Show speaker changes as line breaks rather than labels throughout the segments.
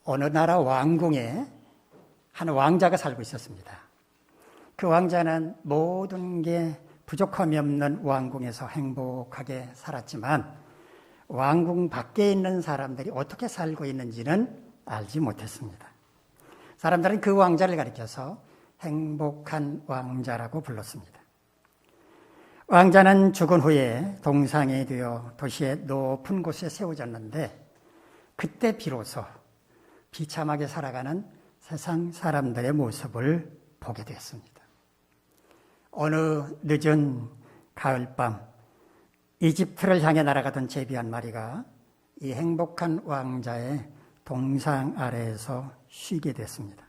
어느 나라 왕궁에 한 왕자가 살고 있었습니다. 그 왕자는 모든 게 부족함이 없는 왕궁에서 행복하게 살았지만 왕궁 밖에 있는 사람들이 어떻게 살고 있는지는 알지 못했습니다. 사람들은 그 왕자를 가리켜서 행복한 왕자라고 불렀습니다. 왕자는 죽은 후에 동상이 되어 도시의 높은 곳에 세워졌는데 그때 비로소 비참하게 살아가는 세상 사람들의 모습을 보게 되었습니다. 어느 늦은 가을밤 이집트를 향해 날아가던 제비 한 마리가 이 행복한 왕자의 동상 아래에서 쉬게 됐습니다.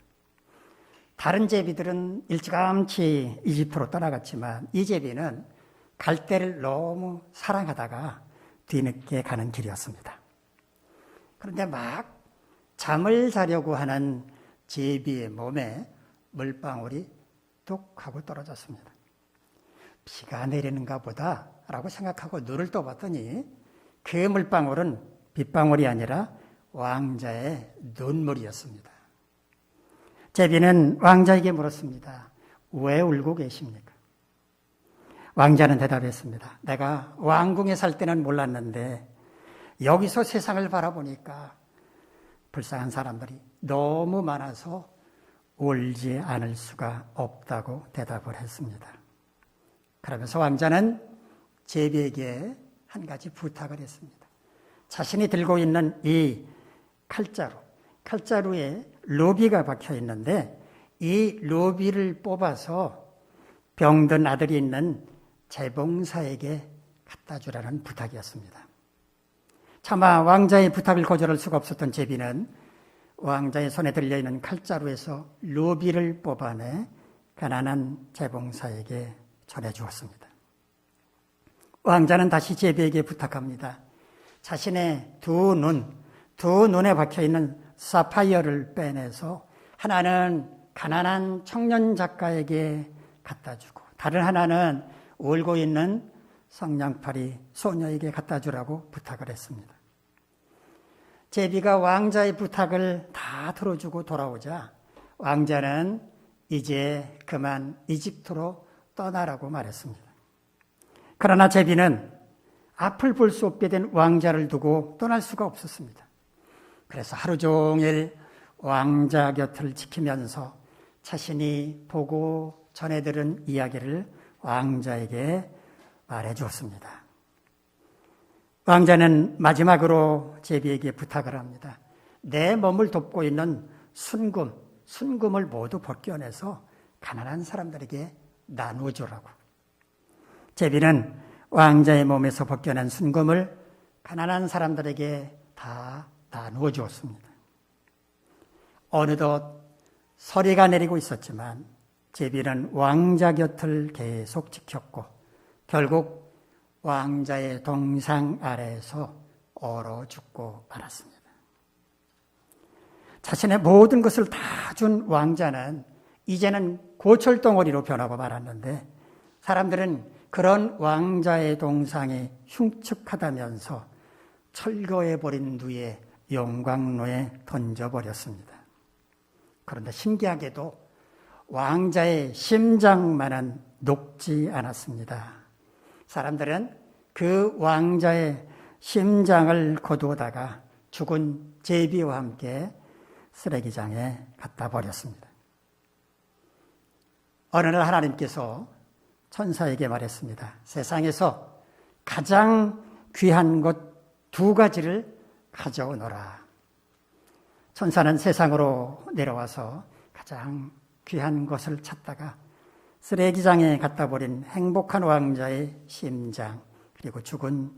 다른 제비들은 일찌감치 이집트로 떠나갔지만 이 제비는 갈 데를 너무 사랑하다가 뒤늦게 가는 길이었습니다. 그런데 막 잠을 자려고 하는 제비의 몸에 물방울이 뚝 하고 떨어졌습니다. 비가 내리는가 보다 라고 생각하고 눈을 떠봤더니 그 물방울은 빗방울이 아니라 왕자의 눈물이었습니다. 제비는 왕자에게 물었습니다. 왜 울고 계십니까? 왕자는 대답했습니다. 내가 왕궁에 살 때는 몰랐는데 여기서 세상을 바라보니까 불쌍한 사람들이 너무 많아서 울지 않을 수가 없다고 대답을 했습니다. 그러면서 왕자는 제비에게 한 가지 부탁을 했습니다. 자신이 들고 있는 이 칼자루에 루비가 박혀 있는데 이 루비를 뽑아서 병든 아들이 있는 재봉사에게 갖다 주라는 부탁이었습니다. 차마 왕자의 부탁을 거절할 수가 없었던 제비는 왕자의 손에 들려있는 칼자루에서 루비를 뽑아내 가난한 재봉사에게 전해주었습니다. 왕자는 다시 제비에게 부탁합니다. 자신의 두 눈에 박혀있는 사파이어를 빼내서 하나는 가난한 청년 작가에게 갖다 주고 다른 하나는 울고 있는 성냥팔이 소녀에게 갖다 주라고 부탁을 했습니다. 제비가 왕자의 부탁을 다 들어주고 돌아오자 왕자는 이제 그만 이집트로 떠나라고 말했습니다. 그러나 제비는 앞을 볼 수 없게 된 왕자를 두고 떠날 수가 없었습니다. 그래서 하루 종일 왕자 곁을 지키면서 자신이 보고 전해 들은 이야기를 왕자에게 말해 주었습니다. 왕자는 마지막으로 제비에게 부탁을 합니다. 내 몸을 덮고 있는 순금을 모두 벗겨내서 가난한 사람들에게 나누어 주라고. 제비는 왕자의 몸에서 벗겨낸 순금을 가난한 사람들에게 다 나누어 주었습니다. 어느덧 서리가 내리고 있었지만 제비는 왕자 곁을 계속 지켰고 결국 왕자의 동상 아래에서 얼어 죽고 말았습니다. 자신의 모든 것을 다 준 왕자는 이제는 고철덩어리로 변하고 말았는데 사람들은 그런 왕자의 동상이 흉측하다면서 철거해버린 뒤에 용광로에 던져버렸습니다. 그런데 신기하게도 왕자의 심장만은 녹지 않았습니다. 사람들은 그 왕자의 심장을 거두어다가 죽은 제비와 함께 쓰레기장에 갖다 버렸습니다. 어느 날 하나님께서 천사에게 말했습니다. 세상에서 가장 귀한 것 2가지를 가져오너라. 천사는 세상으로 내려와서 가장 귀한 것을 찾다가 쓰레기장에 갖다 버린 행복한 왕자의 심장 그리고 죽은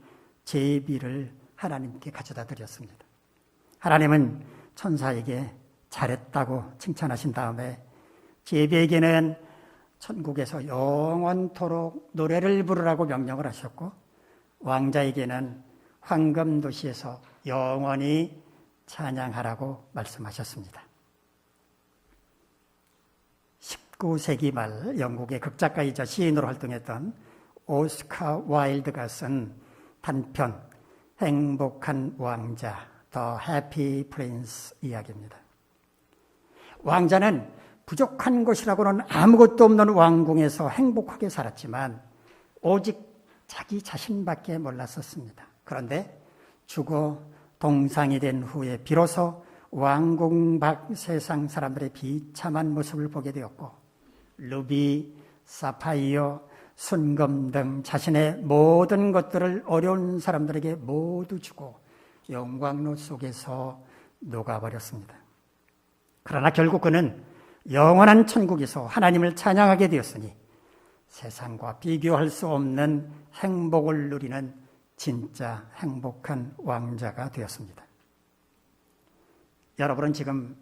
제비를 하나님께 가져다 드렸습니다. 하나님은 천사에게 잘했다고 칭찬하신 다음에 제비에게는 천국에서 영원토록 노래를 부르라고 명령을 하셨고 왕자에게는 황금도시에서 영원히 찬양하라고 말씀하셨습니다. 19세기 말 영국의 극작가이자 시인으로 활동했던 오스카 와일드가 쓴 단편 행복한 왕자 The Happy Prince 이야기입니다. 왕자는 부족한 것이라고는 아무것도 없는 왕궁에서 행복하게 살았지만 오직 자기 자신밖에 몰랐었습니다. 그런데 죽어 동상이 된 후에 비로소 왕궁 밖 세상 사람들의 비참한 모습을 보게 되었고 루비, 사파이어, 순금 등 자신의 모든 것들을 어려운 사람들에게 모두 주고 영광로 속에서 녹아버렸습니다. 그러나 결국 그는 영원한 천국에서 하나님을 찬양하게 되었으니 세상과 비교할 수 없는 행복을 누리는 진짜 행복한 왕자가 되었습니다. 여러분은 지금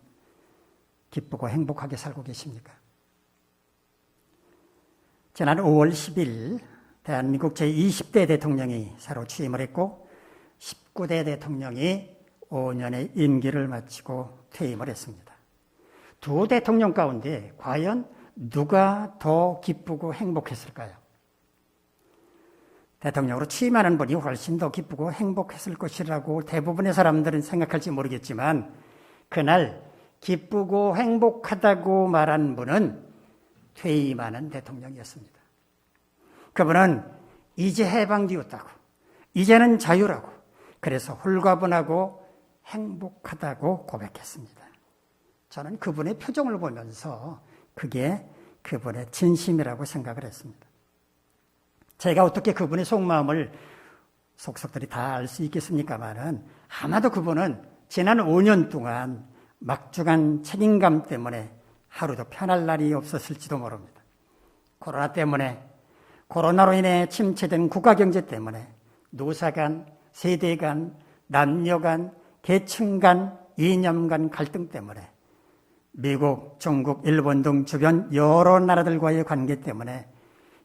기쁘고 행복하게 살고 계십니까? 지난 5월 10일 대한민국 제20대 대통령이 새로 취임을 했고 19대 대통령이 5년의 임기를 마치고 퇴임을 했습니다. 두 대통령 가운데 과연 누가 더 기쁘고 행복했을까요? 대통령으로 취임하는 분이 훨씬 더 기쁘고 행복했을 것이라고 대부분의 사람들은 생각할지 모르겠지만 그날 기쁘고 행복하다고 말한 분은 퇴임하는 대통령이었습니다. 그분은 이제 해방되었다고, 이제는 자유라고, 그래서 홀가분하고 행복하다고 고백했습니다. 저는 그분의 표정을 보면서 그게 그분의 진심이라고 생각을 했습니다. 제가 어떻게 그분의 속마음을 속속들이 다 알 수 있겠습니까마는 아마도 그분은 지난 5년 동안 막중한 책임감 때문에 하루도 편할 날이 없었을지도 모릅니다. 코로나 때문에, 코로나로 인해 침체된 국가경제 때문에 노사 간, 세대 간, 남녀 간, 계층 간, 이념 간 갈등 때문에 미국, 중국, 일본 등 주변 여러 나라들과의 관계 때문에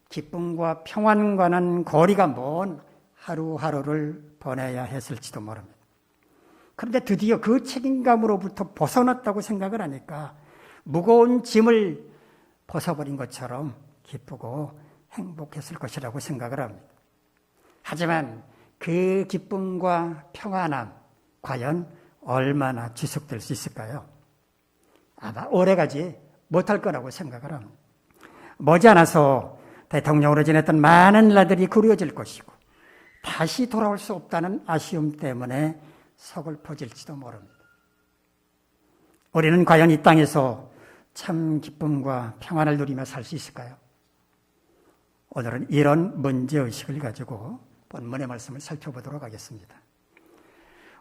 기쁨과 평안과는 거리가 먼 하루하루를 보내야 했을지도 모릅니다. 그런데 드디어 그 책임감으로부터 벗어났다고 생각을 하니까 무거운 짐을 벗어버린 것처럼 기쁘고 행복했을 것이라고 생각을 합니다. 하지만 그 기쁨과 평안함 과연 얼마나 지속될 수 있을까요? 아마 오래가지 못할 거라고 생각을 합니다. 머지않아서 대통령으로 지냈던 많은 날들이 그리워질 것이고 다시 돌아올 수 없다는 아쉬움 때문에 서글퍼질지도 모릅니다. 우리는 과연 이 땅에서 참 기쁨과 평안을 누리며 살 수 있을까요? 오늘은 이런 문제의식을 가지고 본문의 말씀을 살펴보도록 하겠습니다.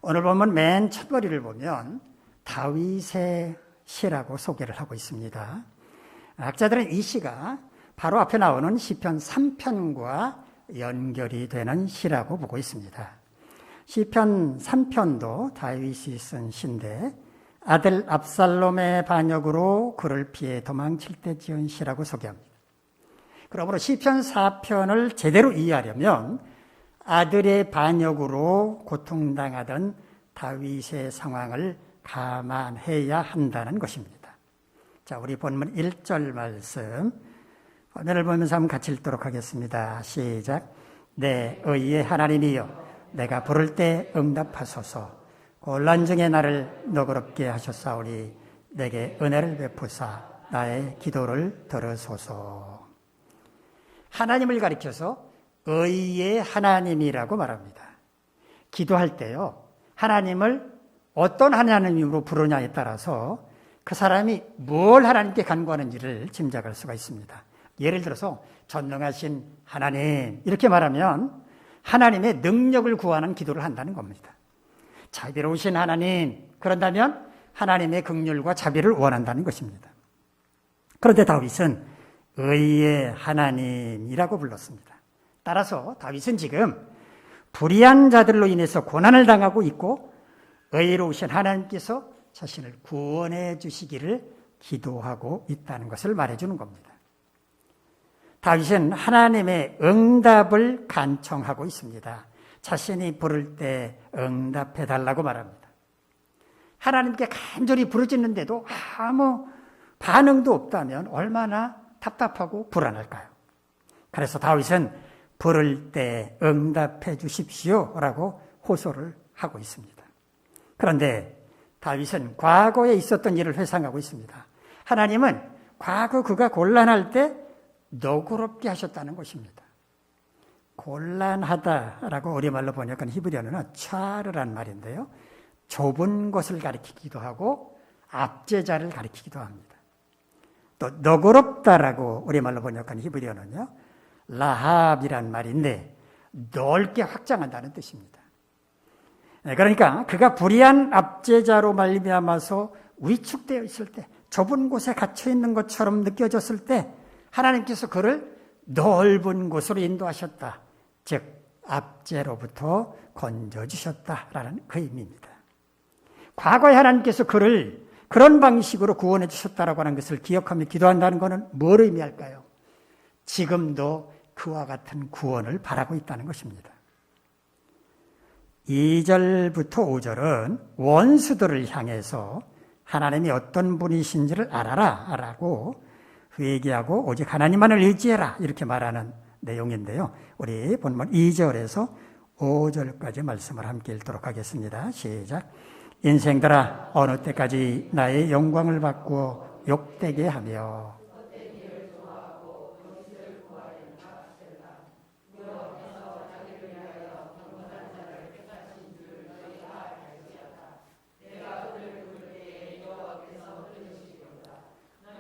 오늘 본문 맨 첫머리를 보면 다윗의 시라고 소개를 하고 있습니다. 학자들은 이 시가 바로 앞에 나오는 시편 3편과 연결이 되는 시라고 보고 있습니다. 시편 3편도 다윗이 쓴 시인데 아들 압살롬의 반역으로 그를 피해 도망칠 때 지은 시라고 소개합니다. 그러므로 시편 4편을 제대로 이해하려면 아들의 반역으로 고통당하던 다윗의 상황을 감안해야 한다는 것입니다. 자, 우리 본문 1절 말씀 화면을 보면서 한번 같이 읽도록 하겠습니다. 시작. 내 의의 하나님이여 내가 부를 때 응답하소서. 곤란 중에 나를 너그럽게 하셨사오니 내게 은혜를 베푸사 나의 기도를 들으소서. 하나님을 가리켜서 의의 하나님이라고 말합니다. 기도할 때요, 하나님을 어떤 하나님으로 부르냐에 따라서 그 사람이 뭘 하나님께 간구하는지를 짐작할 수가 있습니다. 예를 들어서 전능하신 하나님 이렇게 말하면 하나님의 능력을 구하는 기도를 한다는 겁니다. 자비로우신 하나님, 그런다면 하나님의 긍휼과 자비를 원한다는 것입니다. 그런데 다윗은 의의 하나님이라고 불렀습니다. 따라서 다윗은 지금 불의한 자들로 인해서 고난을 당하고 있고 의로우신 하나님께서 자신을 구원해 주시기를 기도하고 있다는 것을 말해주는 겁니다. 다윗은 하나님의 응답을 간청하고 있습니다. 자신이 부를 때 응답해달라고 말합니다. 하나님께 간절히 부르짖는데도 아무 반응도 없다면 얼마나 답답하고 불안할까요? 그래서 다윗은 부를 때 응답해 주십시오 라고 호소를 하고 있습니다. 그런데 다윗은 과거에 있었던 일을 회상하고 있습니다. 하나님은 과거 그가 곤란할 때 너그럽게 하셨다는 것입니다. 곤란하다라고 우리말로 번역한 히브리어는 차르란 말인데요. 좁은 곳을 가리키기도 하고 압제자를 가리키기도 합니다. 또 너그럽다라고 우리말로 번역한 히브리어는요. 라합이란 말인데 넓게 확장한다는 뜻입니다. 그러니까 그가 불의한 압제자로 말미암아서 위축되어 있을 때, 좁은 곳에 갇혀 있는 것처럼 느껴졌을 때 하나님께서 그를 넓은 곳으로 인도하셨다. 즉 압제로부터 건져주셨다라는 그 의미입니다. 과거에 하나님께서 그를 그런 방식으로 구원해 주셨다라고 하는 것을 기억하며 기도한다는 것은 뭘 의미할까요? 지금도 그와 같은 구원을 바라고 있다는 것입니다. 2절부터 5절은 원수들을 향해서 하나님이 어떤 분이신지를 알아라 라고 회개하고 오직 하나님만을 의지해라 이렇게 말하는 내용인데요. 우리 본문 2절에서 5절까지 말씀을 함께 읽도록 하겠습니다. 시작. 인생들아 어느 때까지 나의 영광을 바꾸어 욕되게 하며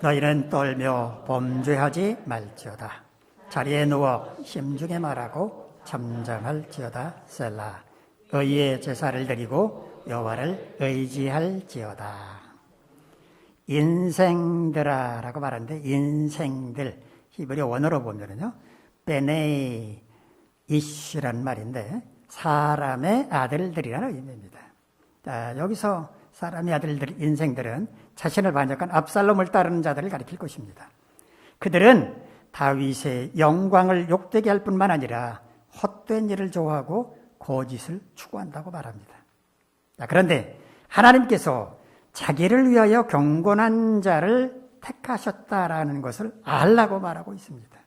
너희는 떨며 범죄하지 말지어다. 자리에 누워 심중에 말하고 잠잠할지어다. 셀라. 의의 제사를 드리고 여호와를 의지할지어다. 인생들아라고 말하는데 인생들 히브리어 원어로 보면은요 베네이 이시란 말인데 사람의 아들들이라는 의미입니다. 자, 여기서 사람의 아들들 인생들은 자신을 반역한 압살롬을 따르는 자들을 가리킬 것입니다. 그들은 다윗의 영광을 욕되게 할 뿐만 아니라 헛된 일을 좋아하고 거짓을 추구한다고 말합니다. 자, 그런데 하나님께서 자기를 위하여 경건한 자를 택하셨다라는 것을 알라고 말하고 있습니다.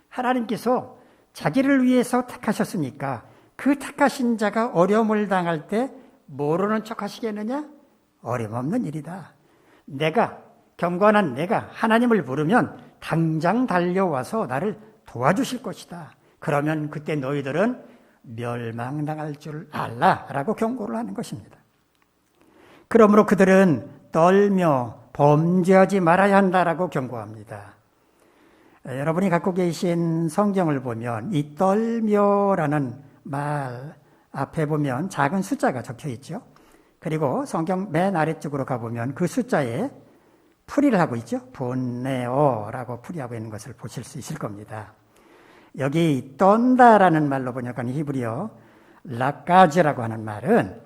하나님께서 자기를 위해서 택하셨으니까 그 택하신 자가 어려움을 당할 때 모르는 척 하시겠느냐? 어림없는 일이다. 경건한 내가 하나님을 부르면 당장 달려와서 나를 도와주실 것이다. 그러면 그때 너희들은 멸망당할 줄 알라라고 경고를 하는 것입니다. 그러므로 그들은 떨며 범죄하지 말아야 한다라고 경고합니다. 여러분이 갖고 계신 성경을 보면 이 떨며라는 말 앞에 보면 작은 숫자가 적혀 있죠. 그리고 성경 맨 아래쪽으로 가보면 그 숫자에 풀이를 하고 있죠. 분네오라고 풀이하고 있는 것을 보실 수 있을 겁니다. 여기 떤다라는 말로 번역한 히브리어 라까즈라고 하는 말은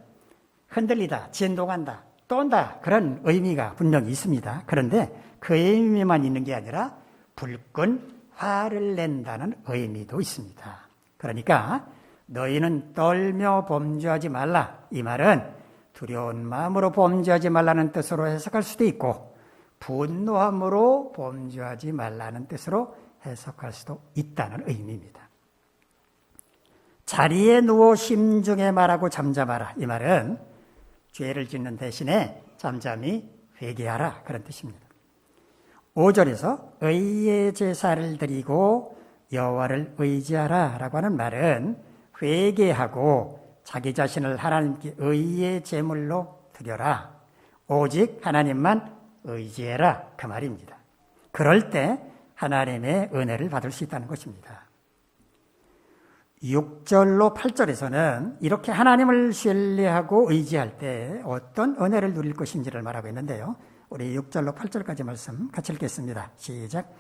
흔들리다, 진동한다, 떤다 그런 의미가 분명히 있습니다. 그런데 그 의미만 있는 게 아니라 불끈 화를 낸다는 의미도 있습니다. 그러니까 너희는 떨며 범죄하지 말라. 이 말은 두려운 마음으로 범죄하지 말라는 뜻으로 해석할 수도 있고 분노함으로 범죄하지 말라는 뜻으로 해석할 수도 있다는 의미입니다. 자리에 누워 심중에 말하고 잠잠하라. 이 말은 죄를 짓는 대신에 잠잠히 회개하라 그런 뜻입니다. 5절에서 의의 제사를 드리고 여호와를 의지하라 라고 하는 말은 회개하고 자기 자신을 하나님께 의의 제물로 드려라. 오직 하나님만 의지해라 그 말입니다. 그럴 때 하나님의 은혜를 받을 수 있다는 것입니다. 6절로 8절에서는 이렇게 하나님을 신뢰하고 의지할 때 어떤 은혜를 누릴 것인지를 말하고 있는데요. 우리 6절로 8절까지 말씀 같이 읽겠습니다. 시작.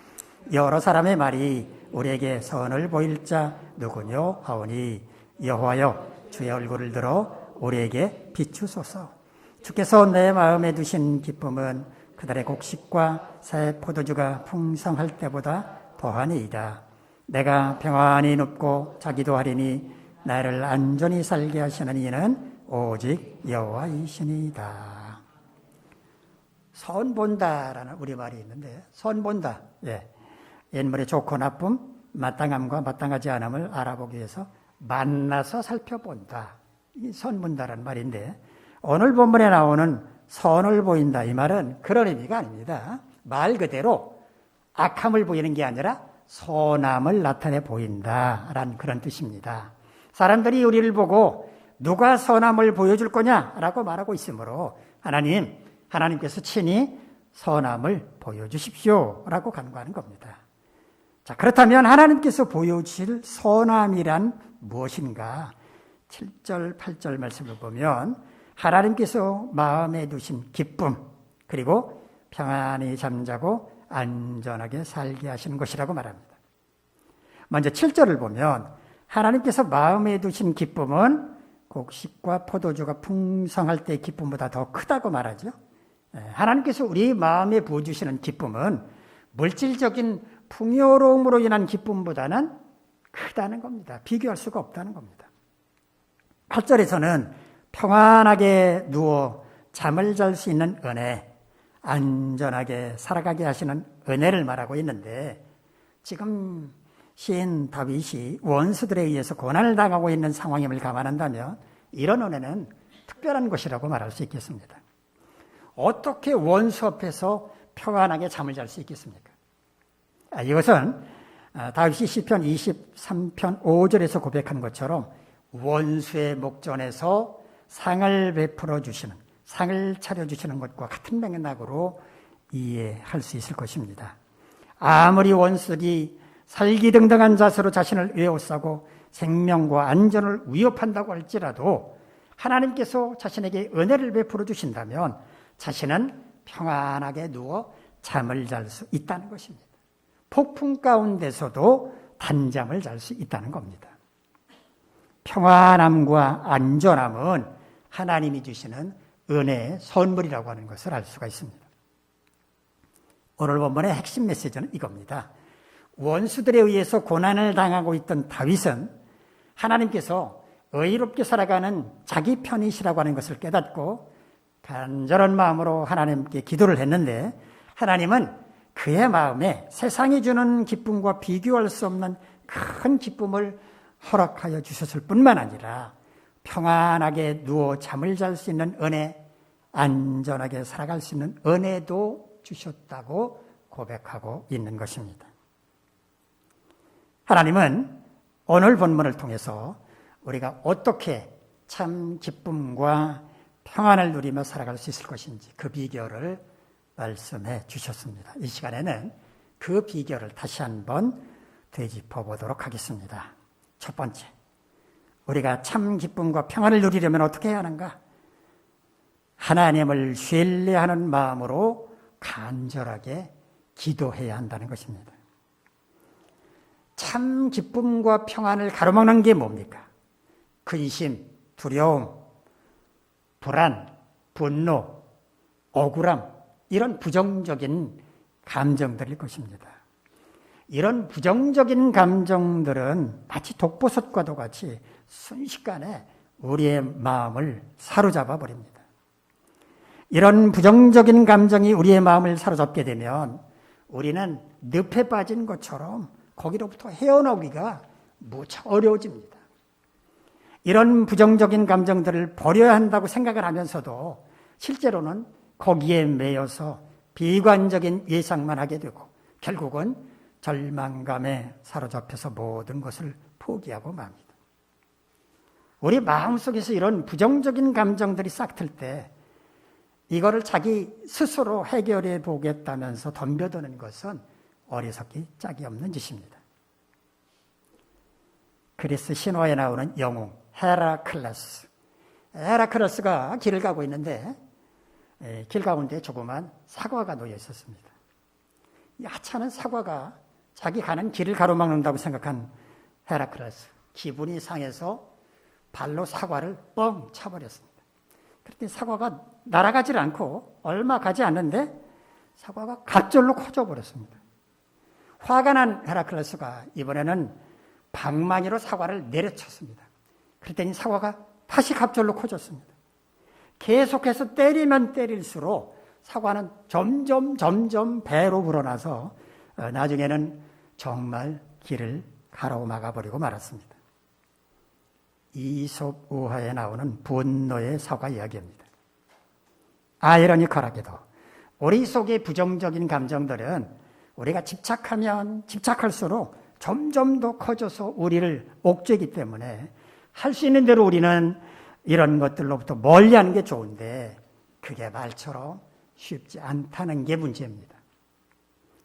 여러 사람의 말이 우리에게 선을 보일 자 누구뇨 하오니 여호와여 주의 얼굴을 들어 우리에게 비추소서. 주께서 내 마음에 두신 기쁨은 그들의 곡식과 새 포도주가 풍성할 때보다 더하니이다. 내가 평안히 눕고 자기도 하리니 나를 안전히 살게 하시는 이는 오직 여호와이시니이다. 선본다라는 우리말이 있는데 선본다. 인물의 좋고 나쁨, 마땅함과 마땅하지 않음을 알아보기 위해서 만나서 살펴본다. 이 선본다라는 말인데 오늘 본문에 나오는 선을 보인다, 이 말은 그런 의미가 아닙니다. 말 그대로 악함을 보이는 게 아니라 선함을 나타내 보인다라는 그런 뜻입니다. 사람들이 우리를 보고 누가 선함을 보여줄 거냐라고 말하고 있으므로 하나님께서 친히 선함을 보여주십시오라고 간구하는 겁니다. 자, 그렇다면 하나님께서 보여주실 선함이란 무엇인가? 7절, 8절 말씀을 보면 하나님께서 마음에 두신 기쁨, 그리고 평안히 잠자고 안전하게 살게 하시는 것이라고 말합니다. 먼저 7절을 보면 하나님께서 마음에 두신 기쁨은 곡식과 포도주가 풍성할 때의 기쁨보다 더 크다고 말하죠. 하나님께서 우리 마음에 부어주시는 기쁨은 물질적인 풍요로움으로 인한 기쁨보다는 크다는 겁니다. 비교할 수가 없다는 겁니다. 8절에서는 평안하게 누워 잠을 잘 수 있는 은혜, 안전하게 살아가게 하시는 은혜를 말하고 있는데, 지금 시인 다윗이 원수들에 의해서 고난을 당하고 있는 상황임을 감안한다면 이런 은혜는 특별한 것이라고 말할 수 있겠습니다. 어떻게 원수 앞에서 평안하게 잠을 잘 수 있겠습니까? 이것은 다윗이 시편 23편 5절에서 고백한 것처럼 원수의 목전에서 상을 베풀어 주시는, 상을 차려주시는 것과 같은 맥락으로 이해할 수 있을 것입니다. 아무리 원수들이 살기등등한 자세로 자신을 에워싸고 생명과 안전을 위협한다고 할지라도 하나님께서 자신에게 은혜를 베풀어 주신다면 자신은 평안하게 누워 잠을 잘 수 있다는 것입니다. 폭풍 가운데서도 단잠을 잘 수 있다는 겁니다. 평안함과 안전함은 하나님이 주시는 은혜의 선물이라고 하는 것을 알 수가 있습니다. 오늘 본문의 핵심 메시지는 이겁니다. 원수들에 의해서 고난을 당하고 있던 다윗은 하나님께서 의롭게 살아가는 자기 편이시라고 하는 것을 깨닫고 간절한 마음으로 하나님께 기도를 했는데, 하나님은 그의 마음에 세상이 주는 기쁨과 비교할 수 없는 큰 기쁨을 허락하여 주셨을 뿐만 아니라 평안하게 누워 잠을 잘 수 있는 은혜, 안전하게 살아갈 수 있는 은혜도 주셨다고 고백하고 있는 것입니다. 하나님은 오늘 본문을 통해서 우리가 어떻게 참 기쁨과 평안을 누리며 살아갈 수 있을 것인지 그 비결을 말씀해 주셨습니다. 이 시간에는 그 비결을 다시 한번 되짚어 보도록 하겠습니다. 첫 번째, 우리가 참 기쁨과 평안을 누리려면 어떻게 해야 하는가? 하나님을 신뢰하는 마음으로 간절하게 기도해야 한다는 것입니다. 참 기쁨과 평안을 가로막는 게 뭡니까? 근심, 두려움, 불안, 분노, 억울함, 이런 부정적인 감정들일 것입니다. 이런 부정적인 감정들은 마치 독버섯과도 같이 순식간에 우리의 마음을 사로잡아 버립니다. 이런 부정적인 감정이 우리의 마음을 사로잡게 되면 우리는 늪에 빠진 것처럼 거기로부터 헤어나오기가 무척 어려워집니다. 이런 부정적인 감정들을 버려야 한다고 생각을 하면서도 실제로는 거기에 매여서 비관적인 예상만 하게 되고 결국은 절망감에 사로잡혀서 모든 것을 포기하고 맙니다. 우리 마음속에서 이런 부정적인 감정들이 싹틀 때 이거를 자기 스스로 해결해 보겠다면서 덤벼드는 것은 어리석기 짝이 없는 짓입니다. 그리스 신화에 나오는 영웅 헤라클레스. 헤라클레스가 길을 가고 있는데 길 가운데 조그만 사과가 놓여 있었습니다. 이 하찮은 사과가 자기 가는 길을 가로막는다고 생각한 헤라클레스, 기분이 상해서 발로 사과를 뻥 차버렸습니다. 그랬더니 사과가 날아가질 않고 얼마 가지 않는데 사과가 갑절로 커져 버렸습니다. 화가 난 헤라클레스가 이번에는 방망이로 사과를 내려쳤습니다. 그랬더니 사과가 다시 갑절로 커졌습니다. 계속해서 때리면 때릴수록 사과는 점점 배로 불어나서 나중에는 정말 길을 가로막아버리고 말았습니다. 이솝 우화에 나오는 분노의 사과 이야기입니다. 아이러니컬하게도 우리 속의 부정적인 감정들은 우리가 집착하면 집착할수록 점점 더 커져서 우리를 옥죄기 때문에 할 수 있는 대로 우리는 이런 것들로부터 멀리하는 게 좋은데 그게 말처럼 쉽지 않다는 게 문제입니다.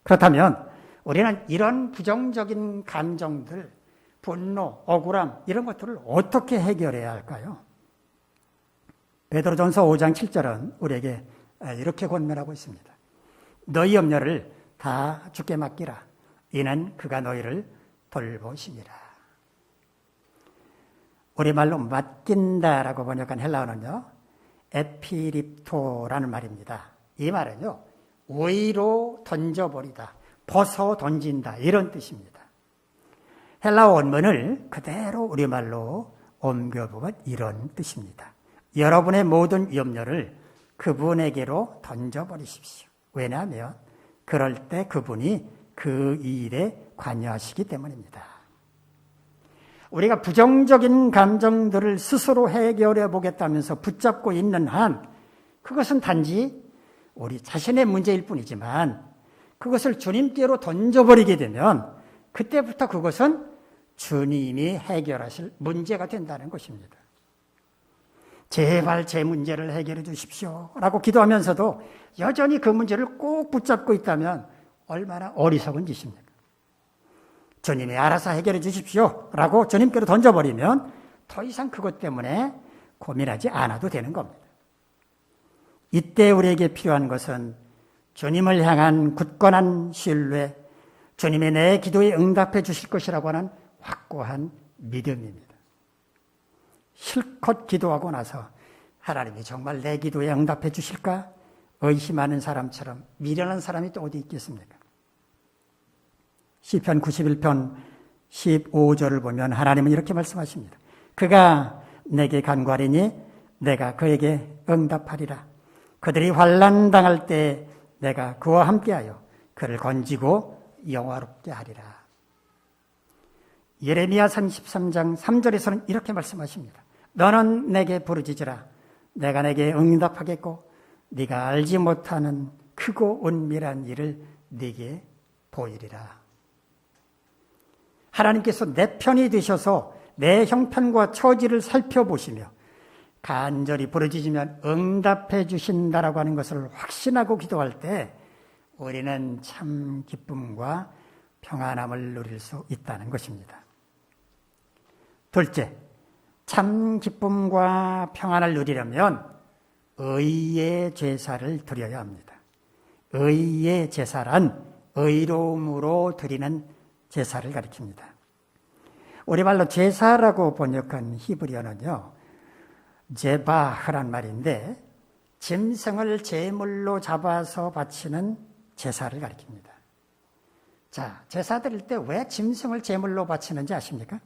그렇다면 우리는 이런 부정적인 감정들, 분노, 억울함 이런 것들을 어떻게 해결해야 할까요? 베드로전서 5장 7절은 우리에게 이렇게 권면하고 있습니다. 너희 염려를 다 주께 맡기라. 이는 그가 너희를 돌보심이라. 우리말로 맡긴다라고 번역한 헬라어는요, 에피립토라는 말입니다. 이 말은요, 위로 던져버리다, 벗어 던진다 이런 뜻입니다. 헬라어 원문을 그대로 우리말로 옮겨보면 이런 뜻입니다. 여러분의 모든 염려를 그분에게로 던져버리십시오. 왜냐하면 그럴 때 그분이 그 일에 관여하시기 때문입니다. 우리가 부정적인 감정들을 스스로 해결해 보겠다면서 붙잡고 있는 한 그것은 단지 우리 자신의 문제일 뿐이지만 그것을 주님께로 던져버리게 되면 그때부터 그것은 주님이 해결하실 문제가 된다는 것입니다. 제발 제 문제를 해결해 주십시오 라고 기도하면서도 여전히 그 문제를 꼭 붙잡고 있다면 얼마나 어리석은 짓입니까? 주님이 알아서 해결해 주십시오 라고 주님께로 던져버리면 더 이상 그것 때문에 고민하지 않아도 되는 겁니다. 이때 우리에게 필요한 것은 주님을 향한 굳건한 신뢰, 주님이 내 기도에 응답해 주실 것이라고 하는 확고한 믿음입니다. 실컷 기도하고 나서 하나님이 정말 내 기도에 응답해 주실까? 의심하는 사람처럼 미련한 사람이 또 어디 있겠습니까? 시편 91편 15절을 보면 하나님은 이렇게 말씀하십니다. 그가 내게 간구하리니 내가 그에게 응답하리라. 그들이 환난 당할 때 내가 그와 함께하여 그를 건지고 영화롭게 하리라. 예레미야 33장 3절에서는 이렇게 말씀하십니다. 너는 내게 부르짖으라. 내가 내게 응답하겠고 네가 알지 못하는 크고 은밀한 일을 네게 보이리라. 하나님께서 내 편이 되셔서 내 형편과 처지를 살펴보시며 간절히 부르짖으면 응답해 주신다라고 하는 것을 확신하고 기도할 때 우리는 참 기쁨과 평안함을 누릴 수 있다는 것입니다. 둘째, 참 기쁨과 평안을 누리려면 의의 제사를 드려야 합니다. 의의 제사란 의로움으로 드리는 제사를 가리킵니다. 우리말로 제사라고 번역한 히브리어는요, 제바흐란 말인데 짐승을 제물로 잡아서 바치는 제사를 가리킵니다. 자, 제사 드릴 때 왜 짐승을 제물로 바치는지 아십니까?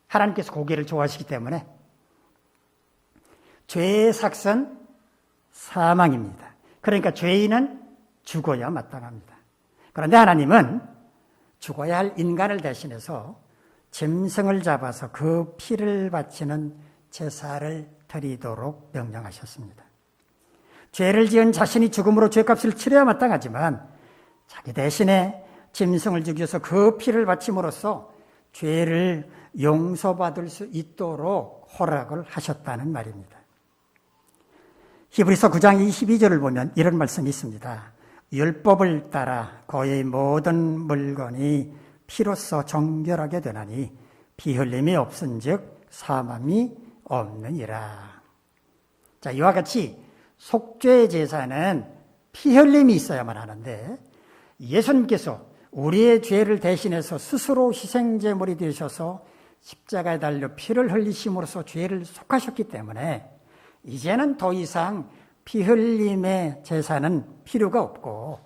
하나님께서 고기를 좋아하시기 때문에. 죄의 삭은 사망입니다. 그러니까 죄인은 죽어야 마땅합니다. 그런데 하나님은 죽어야 할 인간을 대신해서 짐승을 잡아서 그 피를 바치는 제사를 드리도록 명령하셨습니다. 죄를 지은 자신이 죽음으로 죄값을 치러야 마땅하지만 자기 대신에 짐승을 죽여서 그 피를 바침으로써 죄를 용서받을 수 있도록 허락을 하셨다는 말입니다. 히브리서 9장 22절을 보면 이런 말씀이 있습니다. 율법을 따라 거의 모든 물건이 피로써 정결하게 되나니 피 흘림이 없은즉 사함이 없느니라. 자, 이와 같이 속죄 제사는 피 흘림이 있어야만 하는데 예수님께서 우리의 죄를 대신해서 스스로 희생제물이 되셔서 십자가에 달려 피를 흘리심으로써 죄를 속하셨기 때문에 이제는 더 이상 피 흘림의 제사는 필요가 없고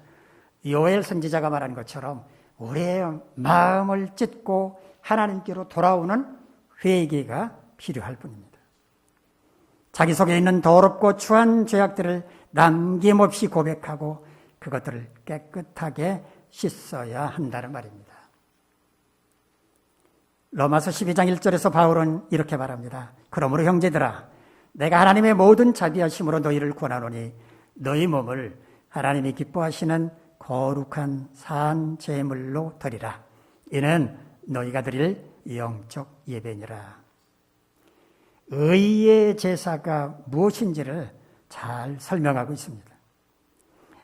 요엘 선지자가 말한 것처럼 우리의 마음을 찢고 하나님께로 돌아오는 회개가 필요할 뿐입니다. 자기 속에 있는 더럽고 추한 죄악들을 남김없이 고백하고 그것들을 깨끗하게 씻어야 한다는 말입니다. 로마서 12장 1절에서 바울은 이렇게 말합니다. 그러므로 형제들아 내가 하나님의 모든 자비하심으로 너희를 구원하노니 너희 몸을 하나님이 기뻐하시는 거룩한 산 제물로 드리라. 이는 너희가 드릴 영적 예배니라. 의의 제사가 무엇인지를 잘 설명하고 있습니다.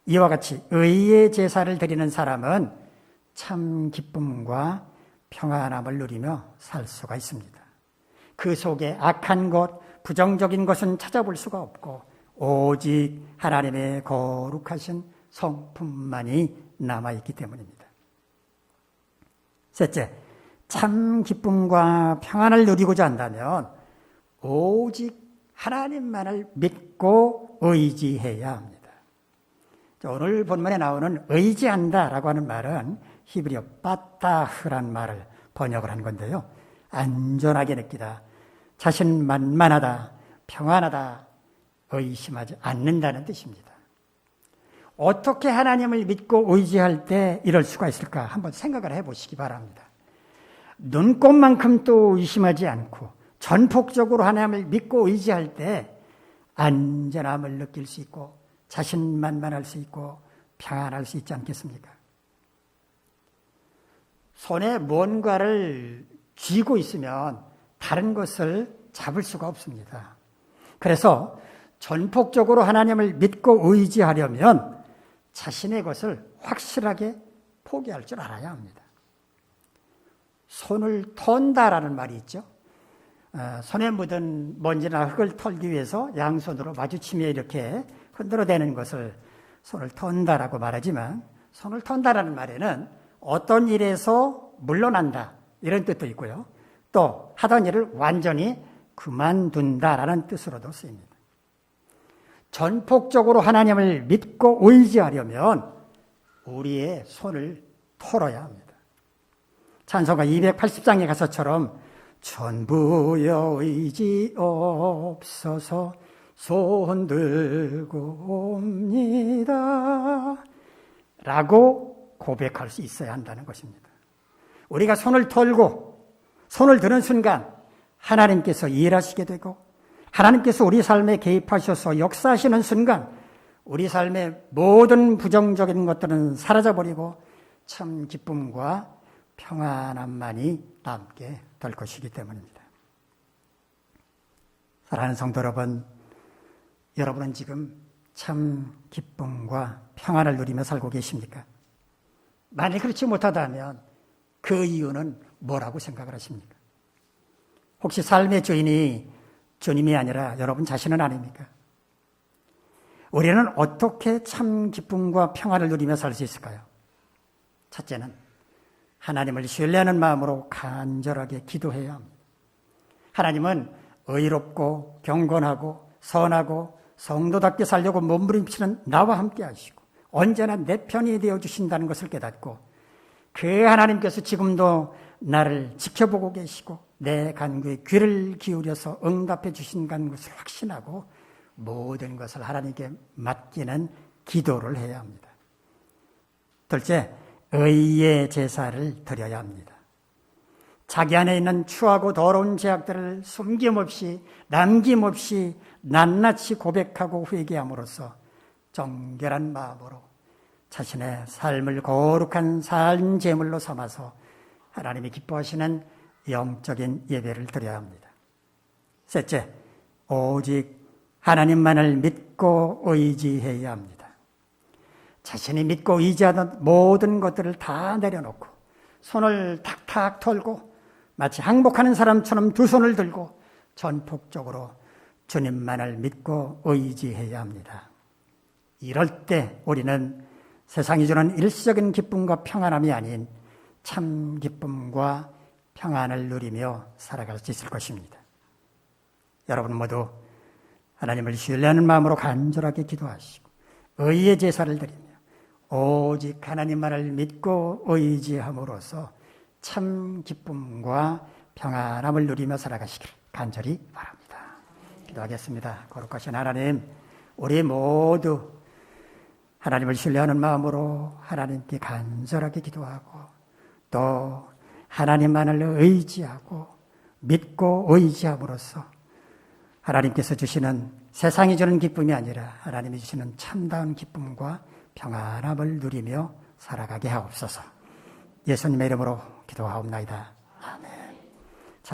이와 같이 의의 제사를 드리는 사람은 참 기쁨과 평안함을 누리며 살 수가 있습니다. 그 속에 악한 것, 부정적인 것은 찾아볼 수가 없고 오직 하나님의 거룩하신 성품만이 남아있기 때문입니다. 셋째, 참 기쁨과 평안을 누리고자 한다면 오직 하나님만을 믿고 의지해야 합니다. 오늘 본문에 나오는 의지한다라고 하는 말은 히브리어 빠따흐란 말을 번역을 한 건데요. 안전하게 느끼다, 자신만만하다, 평안하다, 의심하지 않는다는 뜻입니다. 어떻게 하나님을 믿고 의지할 때 이럴 수가 있을까 한번 생각을 해보시기 바랍니다. 눈꼽만큼도 의심하지 않고 전폭적으로 하나님을 믿고 의지할 때 안전함을 느낄 수 있고 자신만만할 수 있고 평안할 수 있지 않겠습니까? 손에 뭔가를 쥐고 있으면 다른 것을 잡을 수가 없습니다. 그래서 전폭적으로 하나님을 믿고 의지하려면 자신의 것을 확실하게 포기할 줄 알아야 합니다. 손을 턴다라는 말이 있죠. 손에 묻은 먼지나 흙을 털기 위해서 양손으로 마주치며 이렇게 흔들어대는 것을 손을 턴다라고 말하지만, 손을 턴다라는 말에는 어떤 일에서 물러난다 이런 뜻도 있고요. 또 하던 일을 완전히 그만둔다라는 뜻으로도 쓰입니다. 전폭적으로 하나님을 믿고 의지하려면 우리의 손을 털어야 합니다. 찬송가 280장의 가사처럼 전부여 의지없어서 손 들고 옵니다 라고 고백할 수 있어야 한다는 것입니다. 우리가 손을 털고 손을 드는 순간 하나님께서 일하시게 되고 하나님께서 우리 삶에 개입하셔서 역사하시는 순간 우리 삶의 모든 부정적인 것들은 사라져버리고 참 기쁨과 평안함만이 남게 될 것이기 때문입니다. 사랑하는 성도 여러분, 여러분은 지금 참 기쁨과 평안을 누리며 살고 계십니까? 만약 그렇지 못하다면 그 이유는 뭐라고 생각을 하십니까? 혹시 삶의 주인이 주님이 아니라 여러분 자신은 아닙니까? 우리는 어떻게 참 기쁨과 평안을 누리며 살 수 있을까요? 첫째는 하나님을 신뢰하는 마음으로 간절하게 기도해야 합니다. 하나님은 의롭고 경건하고 선하고 성도답게 살려고 몸부림치는 나와 함께 하시고 언제나 내 편이 되어주신다는 것을 깨닫고 그 하나님께서 지금도 나를 지켜보고 계시고 내 간구에 귀를 기울여서 응답해 주신다는 것을 확신하고 모든 것을 하나님께 맡기는 기도를 해야 합니다. 둘째, 의의 제사를 드려야 합니다. 자기 안에 있는 추하고 더러운 죄악들을 숨김없이 남김없이 낱낱이 고백하고 회개함으로써 정결한 마음으로 자신의 삶을 거룩한 산 제물로 삼아서 하나님이 기뻐하시는 영적인 예배를 드려야 합니다. 셋째, 오직 하나님만을 믿고 의지해야 합니다. 자신이 믿고 의지하던 모든 것들을 다 내려놓고 손을 탁탁 털고 마치 항복하는 사람처럼 두 손을 들고 전폭적으로 주님만을 믿고 의지해야 합니다. 이럴 때 우리는 세상이 주는 일시적인 기쁨과 평안함이 아닌 참 기쁨과 평안을 누리며 살아갈 수 있을 것입니다. 여러분 모두 하나님을 신뢰하는 마음으로 간절하게 기도하시고 의의 제사를 드리며 오직 하나님만을 믿고 의지함으로써 참 기쁨과 평안함을 누리며 살아가시길 간절히 바랍니다. 기도하겠습니다. 거룩하신 하나님, 우리 모두 하나님을 신뢰하는 마음으로 하나님께 간절하게 기도하고 또 하나님만을 의지하고 믿고 의지함으로써 하나님께서 주시는 세상이 주는 기쁨이 아니라 하나님이 주시는 참다운 기쁨과 평안함을 누리며 살아가게 하옵소서. 예수님의 이름으로 기도하옵나이다.